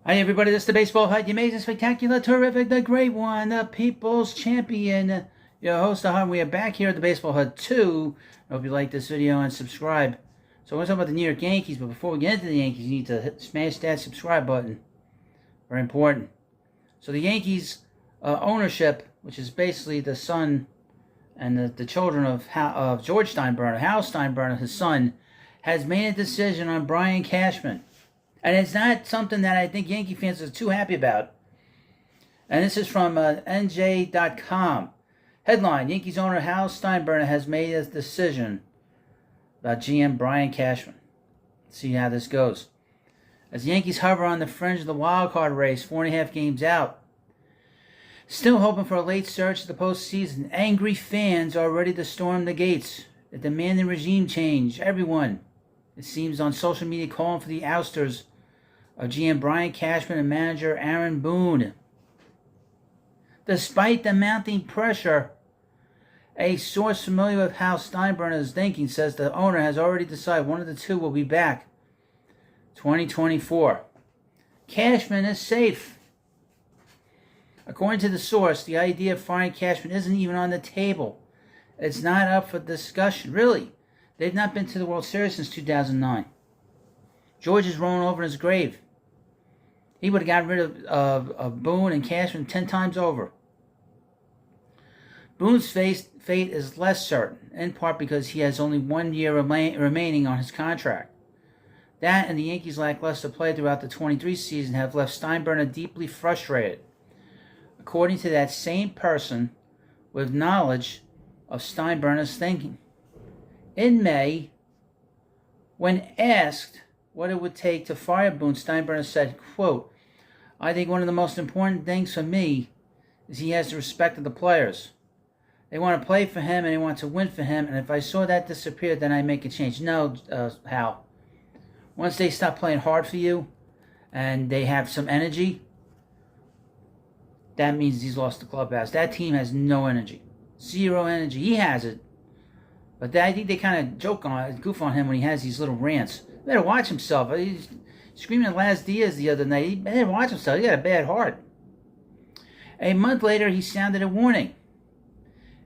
Hi everybody, this is the Baseball Hut, the amazing, spectacular, terrific, the great one, the people's champion, your host, the Hut. We are back here at the Baseball Hut 2. I hope you like this video and subscribe. So I want to talk about the New York Yankees, but before we get into the Yankees, you need to smash that subscribe button. Very important. So the Yankees ownership, which is basically the son and the children of George Steinbrenner, Hal Steinbrenner, his son, has made a decision on Brian Cashman. And it's not something that I think Yankee fans are too happy about. And this is from NJ.com. Headline, Yankees owner Hal Steinbrenner has made a decision about GM Brian Cashman. Let's see how this goes. As the Yankees hover on the fringe of the wild card race, 4.5 games out, still hoping for a late surge to the postseason, angry fans are ready to storm the gates. They're demanding regime change. Everyone, it seems, on social media calling for the ousters of GM Brian Cashman and manager Aaron Boone. Despite the mounting pressure, a source familiar with how Steinbrenner is thinking says the owner has already decided one of the two will be back 2024. Cashman is safe. According to the source, the idea of firing Cashman isn't even on the table. It's not up for discussion. Really, they've not been to the World Series since 2009. George is rolling over in his grave. He would have gotten rid of Boone and Cashman 10 times over. Boone's fate is less certain, in part because he has only 1 year remaining on his contract. That and the Yankees' lackluster play throughout the 23 season have left Steinbrenner deeply frustrated. According to that same person with knowledge of Steinbrenner's thinking. In May, when asked what it would take to fire Boone, Steinbrenner said, quote, I think one of the most important things for me is he has the respect of the players. They want to play for him and they want to win for him, and if I saw that disappear, then I make a change. No, Hal. Once they stop playing hard for you and they have some energy, that means he's lost the clubhouse. That team has no energy. Zero energy. He has it. But I think they kind of goof on him when he has these little rants. He better watch himself. He's screaming at Las Diaz the other night. He better watch himself. He got a bad heart. A month later, he sounded a warning.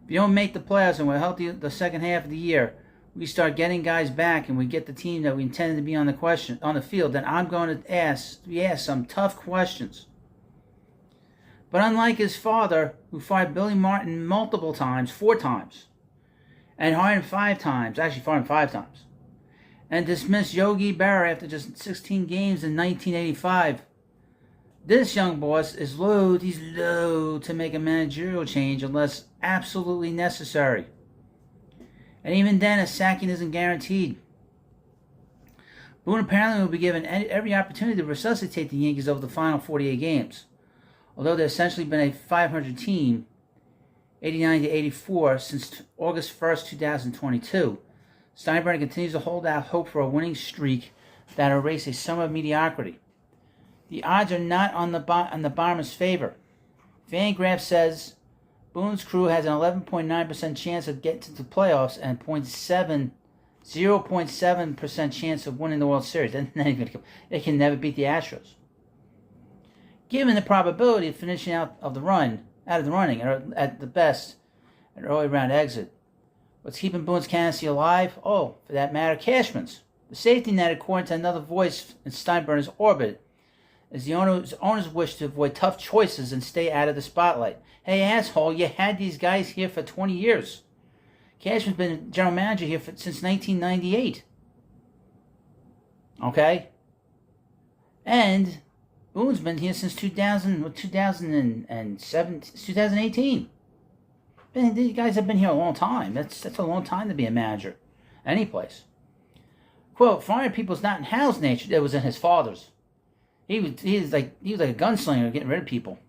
If you don't make the playoffs and we're healthy the second half of the year, we start getting guys back and we get the team that we intended to be on the field, then I'm going to ask some tough questions. But unlike his father, who fired Billy Martin multiple times, 4 times, and hired him 5 times, actually fired him 5 times, and dismissed Yogi Berra after just 16 games in 1985, this young boss is loath to make a managerial change unless absolutely necessary. And even then, a sacking isn't guaranteed. Boone apparently will be given every opportunity to resuscitate the Yankees over the final 48 games. Although they've essentially been a 500 team, 89 to 84, since August 1st, 2022, Steinbrenner continues to hold out hope for a winning streak that will erase a summer of mediocrity. The odds are not on the Bombers' favor. Fangraph says Boone's crew has an 11.9% chance of getting to the playoffs and 0.7% chance of winning the World Series. They can never beat the Astros. Given the probability of finishing out of the running, or at the best, an early round exit, what's keeping Boone's candidacy alive? Oh, for that matter, Cashman's. The safety net, according to another voice in Steinbrenner's orbit, is the owner's wish to avoid tough choices and stay out of the spotlight. Hey, asshole, you had these guys here for 20 years. Cashman's been general manager here since 1998. Okay? And Boone's been here since 2018. These guys have been here a long time. That's a long time to be a manager. Any place. Quote, firing people is not in Hal's nature. It was in his father's. He was like a gunslinger getting rid of people.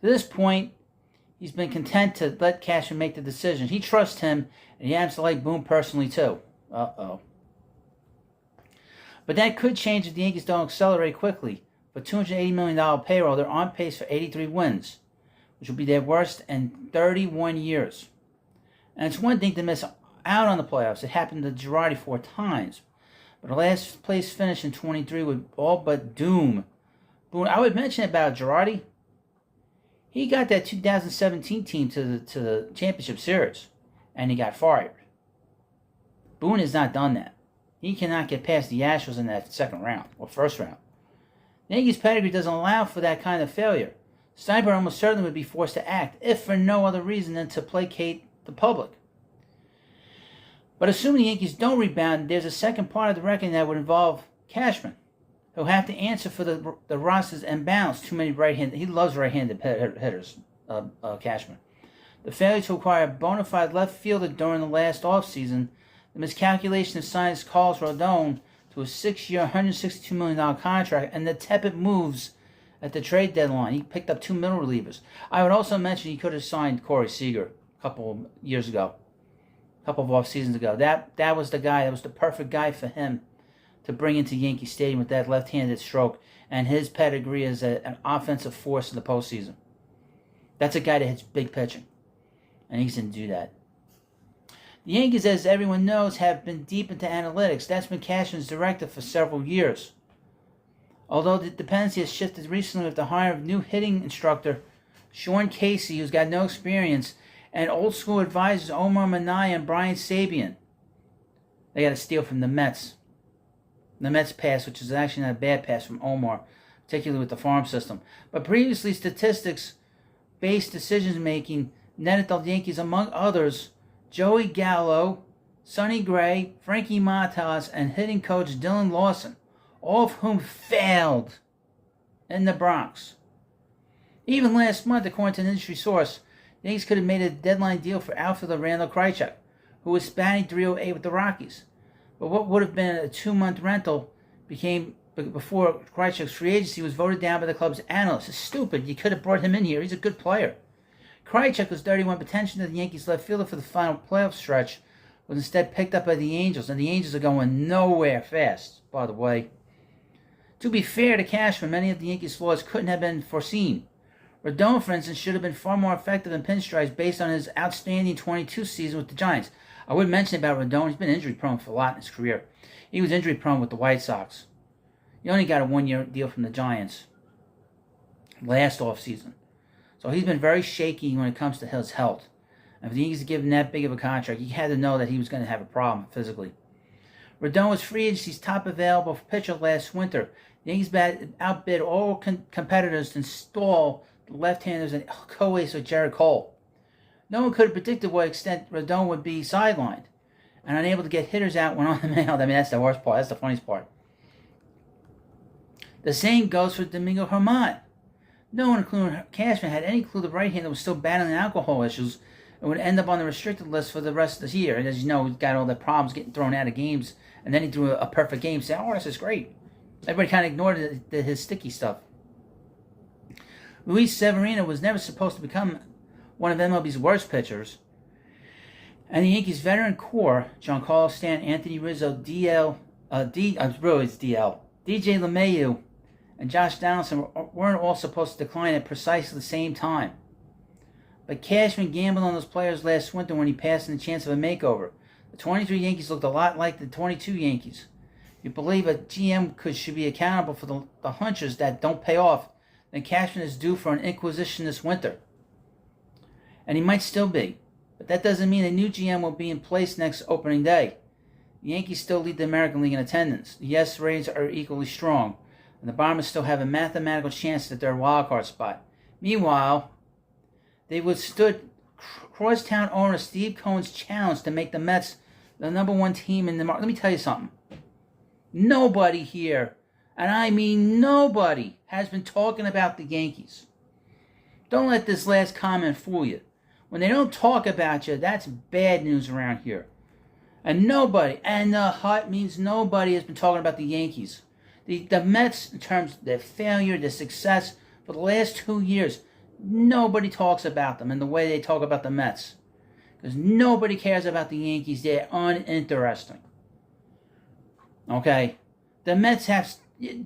To this point, he's been content to let Cashman make the decision. He trusts him, and he happens to like Boone personally too. Uh-oh. But that could change if the Yankees don't accelerate quickly. For $280 million payroll, they're on pace for 83 wins, which will be their worst in 31 years. And it's one thing to miss out on the playoffs. It happened to Girardi 4 times. But the last place finish in 23 would all but doom Boone, I would mention about Girardi. He got that 2017 team to the championship series, and he got fired. Boone has not done that. He cannot get past the Astros in that second round or first round. The Yankees' pedigree doesn't allow for that kind of failure. Steinbrenner almost certainly would be forced to act, if for no other reason than to placate the public. But assuming the Yankees don't rebound, there's a second part of the reckoning that would involve Cashman, who'll have to answer for the roster's imbalance. Too many right-handed. He loves right-handed hitters, Cashman. The failure to acquire a bona fide left fielder during the last offseason, the miscalculation of signing Carlos Rodon to a 6-year, $162 million contract, and the tepid moves at the trade deadline. He picked up 2 middle relievers. I would also mention he could have signed Corey Seager a couple of years ago, a couple of off seasons ago. That was the guy. That was the perfect guy for him to bring into Yankee Stadium with that left-handed stroke and his pedigree as an offensive force in the postseason. That's a guy that hits big pitching, and he's going to do that. The Yankees, as everyone knows, have been deep into analytics. That's been Cashman's directive for several years. Although the dependency has shifted recently with the hire of new hitting instructor Sean Casey, who's got no experience, and old-school advisors Omar Minaya and Brian Sabian. They got to steal from the Mets. The Mets pass, which is actually not a bad pass from Omar, particularly with the farm system. But previously, statistics-based decision-making netted the Yankees, among others, Joey Gallo, Sonny Gray, Frankie Montas, and hitting coach Dylan Lawson, all of whom failed in the Bronx. Even last month, according to an industry source, the Yankees could have made a deadline deal for outfielder Randall Krychek, who was batting .308 with the Rockies. But what would have been a 2-month rental became, before Krychek's free agency, was voted down by the club's analysts. It's stupid. You could have brought him in here. He's a good player. Krychek was 31, but attention to the Yankees left fielder for the final playoff stretch was instead picked up by the Angels, and the Angels are going nowhere fast, by the way. To be fair to Cashman, many of the Yankees' flaws couldn't have been foreseen. Rodon, for instance, should have been far more effective in pinstripes based on his outstanding 22 season with the Giants. I would mention about Rodon, he's been injury-prone for a lot in his career. He was injury-prone with the White Sox. He only got a 1-year deal from the Giants last offseason. So he's been very shaky when it comes to his health. And if the Yankees give him that big of a contract, you had to know that he was going to have a problem physically. Rodon was free agency's top available pitcher last winter. The Yankees outbid all competitors to install the left-handers and co-ace with Jared Cole. No one could have predicted what extent Rodon would be sidelined and unable to get hitters out when on the mound. I mean, that's the worst part. That's the funniest part. The same goes for Domingo Germán. No one, including Cashman, had any clue the right-hander was still battling alcohol issues and would end up on the restricted list for the rest of the year. And as you know, he's got all the problems getting thrown out of games, and then he threw a perfect game, saying, "Oh, this is great." Everybody kind of ignored his sticky stuff. Luis Severino was never supposed to become one of MLB's worst pitchers, and the Yankees' veteran core, Giancarlo Stanton, Anthony Rizzo, DJ LeMahieu, and Josh Donaldson weren't all supposed to decline at precisely the same time. But Cashman gambled on those players last winter when he passed on the chance of a makeover. The 23 Yankees looked a lot like the 22 Yankees. If you believe a GM should be accountable for the hunches that don't pay off, then Cashman is due for an inquisition this winter. And he might still be. But that doesn't mean a new GM will be in place next opening day. The Yankees still lead the American League in attendance. The yes ratings are equally strong, and the Bombers still have a mathematical chance at their wildcard spot. Meanwhile, they withstood crosstown owner Steve Cohen's challenge to make the Mets the number one team in the market. Let me tell you something. Nobody here, and I mean nobody, has been talking about the Yankees. Don't let this last comment fool you. When they don't talk about you, that's bad news around here. And nobody, and the hut means nobody, has been talking about the Yankees. The Mets, in terms of their failure, their success, for the last 2 years, nobody talks about them in the way they talk about the Mets. Because nobody cares about the Yankees. They're uninteresting. Okay? The Mets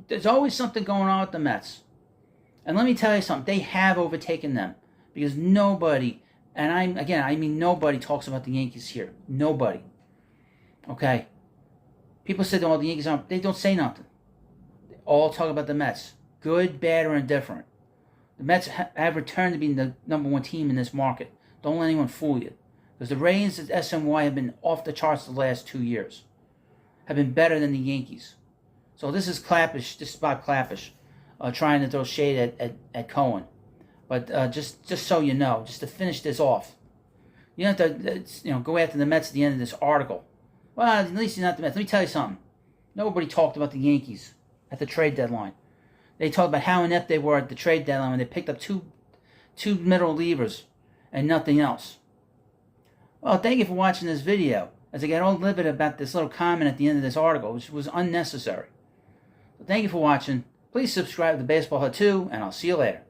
there's always something going on with the Mets. And let me tell you something. They have overtaken them. Because nobody, and I mean nobody talks about the Yankees here. Nobody. Okay? People say, well, the Yankees aren't, they don't say nothing. They all talk about the Mets. good, bad, or indifferent. The Mets have returned to being the number one team in this market. Don't let anyone fool you. Because the ratings at SNY have been off the charts the last 2 years. Have been better than the Yankees. So this is Clappish. This is Bob Clappish trying to throw shade at Cohen. But just so you know, just to finish this off, you don't have to go after the Mets at the end of this article. Well, at least you're not the Mets. Let me tell you something. Nobody talked about the Yankees at the trade deadline. They talked about how inept they were at the trade deadline when they picked up two middle relievers and nothing else. Well, thank you for watching this video. As I get all livid about this little comment at the end of this article, which was unnecessary. So thank you for watching. Please subscribe to Baseball Hut 2, and I'll see you later.